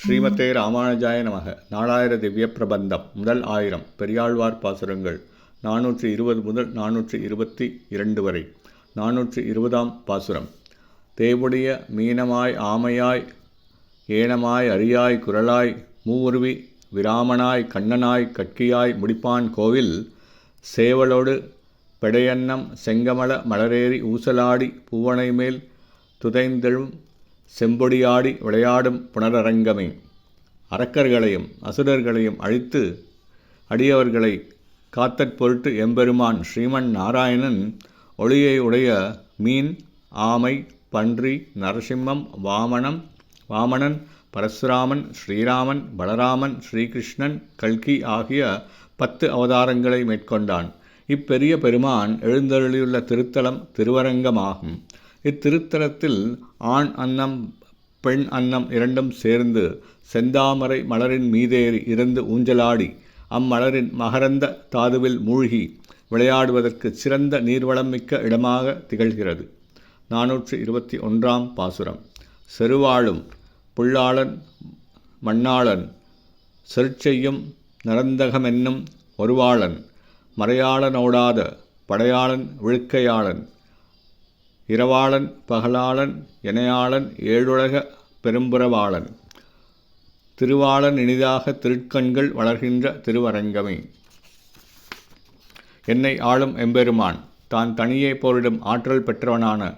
ஸ்ரீமதே ராமானுஜாய நமக. நாலாயிர திவ்ய பிரபந்தம். முதல் 1000 பெரியாழ்வார் பாசுரங்கள் 420 முதல் 422 வரை. 420ஆம் பாசுரம். தேவுடைய மீனமாய் ஆமையாய் ஏனமாய் அரியாய் குரலாய் மூவுருவி விராமனாய் கண்ணனாய் கட்கியாய் முடிப்பான் கோவில் சேவலோடு பெடையன்னம் செங்கமல மலரேறி ஊசலாடி பூவனை மேல் துதைந்தெழும் செம்பொடியாடி விளையாடும் புனரரங்கமே. அரக்கர்களையும் அசுரர்களையும் அழித்து அடியவர்களை காத்தற் பொருட்டு எம்பெருமான் ஸ்ரீமன் நாராயணன் ஒளியை உடைய மீன், ஆமை, பன்றி, நரசிம்மம், வாமனன், பரசுராமன், ஸ்ரீராமன், பலராமன், ஸ்ரீகிருஷ்ணன், கல்கி ஆகிய 10 அவதாரங்களை மேற்கொண்டான். இப்பெரிய பெருமான் எழுந்தருளியுள்ள திருத்தலம் திருவரங்கமாகும். இத்திருத்தலத்தில் ஆண் அன்னம் பெண் அன்னம் இரண்டும் சேர்ந்து செந்தாமரை மலரின் மீதேறி இருந்து ஊஞ்சலாடி அம்மலரின் மகரந்த தாதுவில் மூழ்கி விளையாடுவதற்கு சிறந்த நீர்வளம் மிக்க இடமாக திகழ்கிறது. 421ஆம் பாசுரம். செருவாளும் புல்லாளன் மண்ணாளன் செருச்செய்யும் நரந்தகமென்னும் ஒருவாளன் மறையாளனோடாத படையாளன் விழுக்கையாளன் இரவாளன் பகலாளன் எனையாளன் ஏழுலக பெரும்புறவாளன் திருவாளன் இனிதாக திருக்கண்கள் வளர்கின்ற திருவரங்கமே. என்னை ஆளும் எம்பெருமான் தான் தனியே போரிடும் ஆற்றல் பெற்றவனான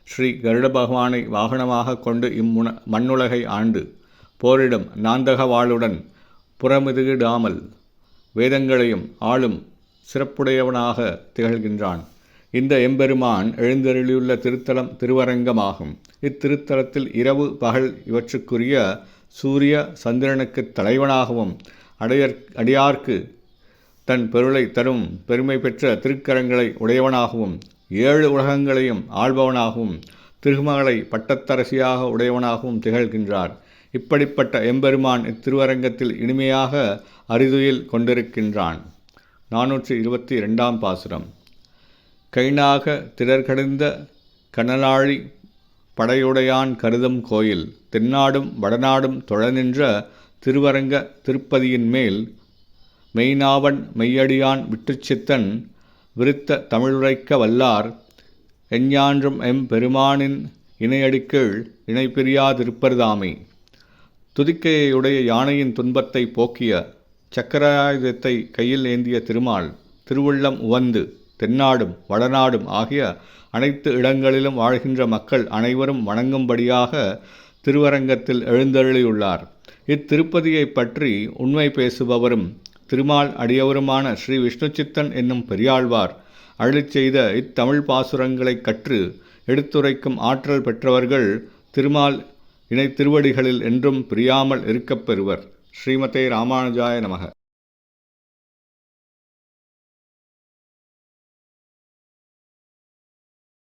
ஸ்ரீ கருட பகவானை வாகனமாக கொண்டு மண்ணுலகை ஆண்டு போரிடும் நாந்தக வாளுடன் புறமிதுகிடாமல் வேதங்களையும் ஆளும் சிறப்புடையவனாக திகழ்கின்றான். இந்த எம்பெருமான் எழுந்தருளியுள்ள திருத்தலம் திருவரங்கமாகும். இத்திருத்தலத்தில் இரவு பகல் இவற்றுக்குரிய சூரிய சந்திரனுக்கு தலைவனாகவும் அடியார்க்கு தன் பொருளை தரும் பெருமை பெற்ற திருக்கரங்களை உடையவனாகவும் 7 உலகங்களையும் ஆள்பவனாகவும் திருமகளை பட்டத்தரசியாக உடையவனாகவும் திகழ்கின்றார். இப்படிப்பட்ட எம்பெருமான் இத்திருவரங்கத்தில் இனிமையாக அரிதுயில் கொண்டிருக்கின்றான். 422ஆம் பாசுரம். கைநாக திடர்கடிந்த கனலாழி படையுடையான் கருதும் கோயில் தென்னாடும் வடநாடும் தொழநின்ற திருவரங்க திருப்பதியின் மேல் மெய்நாவன் மெய்யடியான் விட்டுச்சித்தன் விருத்த தமிழுரைக்க வல்லார் எஞ்ஞான்றும் பெருமானின் இணையடிக்கீழ் இணைப்பிரியாதிருப்பர்தாமே. துதிக்கையுடைய யானையின் துன்பத்தை போக்கிய சக்கராயுதத்தை கையில் ஏந்திய திருமால் திருவுள்ளம் உவந்து தென்னாடும் வடநாடும் ஆகிய அனைத்து இடங்களிலும் வாழ்கின்ற மக்கள் அனைவரும் வணங்கும்படியாக திருவரங்கத்தில் எழுந்தருளியுள்ளார். இத்திருப்பதியை பற்றி உண்மை பேசுபவரும் திருமால் அடியவருமான ஸ்ரீ விஷ்ணுச்சித்தன் என்னும் பெரியாழ்வார் அருளிச் செய்த இத்தமிழ் பாசுரங்களை கற்று எடுத்துரைக்கும் ஆற்றல் பெற்றவர்கள் திருமால் இணை திருவடிகளில் என்றும் பிரியாமல் இருக்கப் பெறுவர். ஸ்ரீமதே ராமானுஜாய நமக.